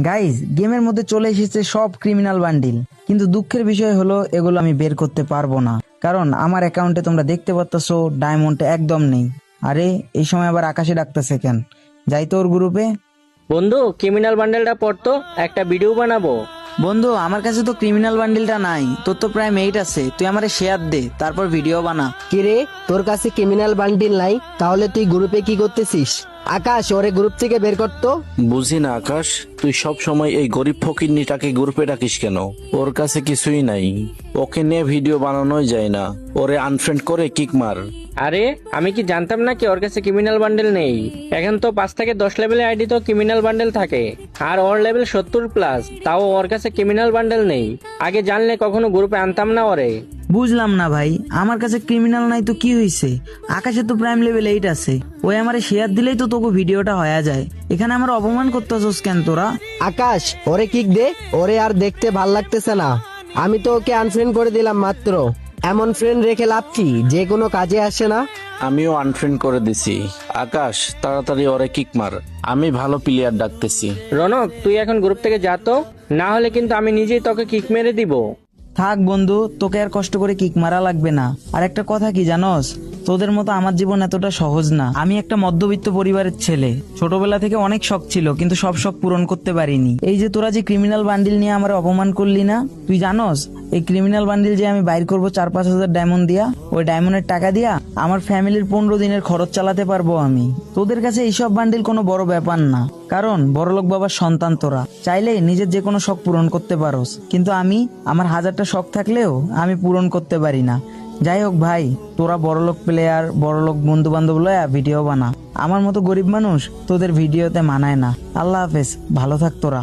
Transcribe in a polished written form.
Guys, গেমের মধ্যে চলে এসেছে সব ক্রিমিনাল বান্ডিল, কিন্তু দুঃখের বিষয় হলো এগুলো আমি বের করতে পারবো না, কারণ আমার অ্যাকাউন্টে তোমরা দেখতে পাচ্ছো ডায়মন্ড একদম নেই। আরে এই সময় আবার আকাশে ডাকতেছে কেন? যাই তো ওর গ্রুপে। বন্ধু, ক্রিমিনাল বান্ডেলটা পড়তো, একটা ভিডিও বানাবো। বন্ধু, আমার কাছে তো ক্রিমিনাল বান্ডিলটা নাই, তোর তো প্রায় 8 আছে, তুই আমারে শেয়ার দে, তারপর ভিডিও বানা। কিরে, তোর কাছে ক্রিমিনাল বান্ডিল নাই? তাহলে তুই গ্রুপে কি করতেছিস? আকাশ, ওরে গ্রুপ থেকে বের করতো। বুঝি না আকাশ, তুই সব সময় এই গরিব ফকিন্নিটাকে গ্রুপে ডাকিস কেন? ওর কাছে কিছুই নাই, ওকে নিয়ে ভিডিও বানানোই যায় না। ওরে আনফ্রেন্ড করে কিক মার। আরে আমি কি জানতাম না কি ওর কাছে ক্রিমিনাল বান্ডেল নেই? এখন তো 5 থেকে 10 লেভেলের আইডি তো ক্রিমিনাল বান্ডেল থাকে, আর ওর লেভেল 70+, তাও ওর কাছে ক্রিমিনাল বান্ডেল নেই। আগে জানলে কখনো গ্রুপে আনতাম না ওরে। বুঝলাম না ভাই, আমার কাছে ক্রিমিনাল নাই তো কি হয়েছে? আকাশে তো প্রাইম লেভেল 8 আছে, ওই আমারে শেয়ার দিলেই তো তোকে ভিডিওটা হয়ে যায়। এখানে আমার অপমান করতেছস কেন তোরা? আকাশ, ওরে কিক দে, ওরে আর দেখতে ভাল লাগতেছে না। আমি তো ওকে আনফ্রেন্ড করে দিলাম মাত্র। এমন ফ্রেন্ড রেখে লাভ কি, যে কোনো কাজে আসে না। আমিও আনফ্রেন্ড করে দিছি। আকাশ, তাড়াতাড়ি ওরে কিক মার, আমি ভালো প্লেয়ার ডাকতেছি। রনক, তুই এখন গ্রুপ থেকে যা তো, না হলে কিন্তু আমি নিজেই তোকে কিক মেরে দিব। থাক বন্ধু, তোকে আর কষ্ট করে কিক মারা লাগবে না। আর একটা কথা কি জানোস, তোদের মতো আমার জীবন এতটা সহজ না। আমি একটা মধ্যবিত্ত পরিবারের ছেলে, ছোটবেলা থেকে অনেক শখ ছিল, কিন্তু সব শখ পূরণ করতে পারিনি। এই যে তোরা যে ক্রিমিনাল বান্ডিল নিয়ে আমার অপমান করলি না, তুই জানোস এই ক্রিমিনাল বান্ডিল যে আমি বাইর করবো 4-5 হাজার ডায়মন্ড দিয়া, ওই ডায়মন্ডের টাকা দিয়া আমার ফ্যামিলির 15 দিনের খরচ চালাতে পারবো আমি। তোদের কাছে এইসব বান্ডিল কোনো বড় ব্যাপার না, কারণ বড়লোক বাবার সন্তান তোরা, চাইলে নিজের যে কোনো শখ পূরণ করতে পারোস, কিন্তু আমি, আমার 1000টা শখ থাকলেও আমি পূরণ করতে পারি না। যাই হোক ভাই, তোরা বড়লোক প্লেয়ার, বড়লোক বন্ধু বান্ধব লয়া ভিডিও বানা, আমার মতো গরিব মানুষ তোদের ভিডিওতে মানায় না। আল্লাহ হাফেজ, ভালো থাক তোরা।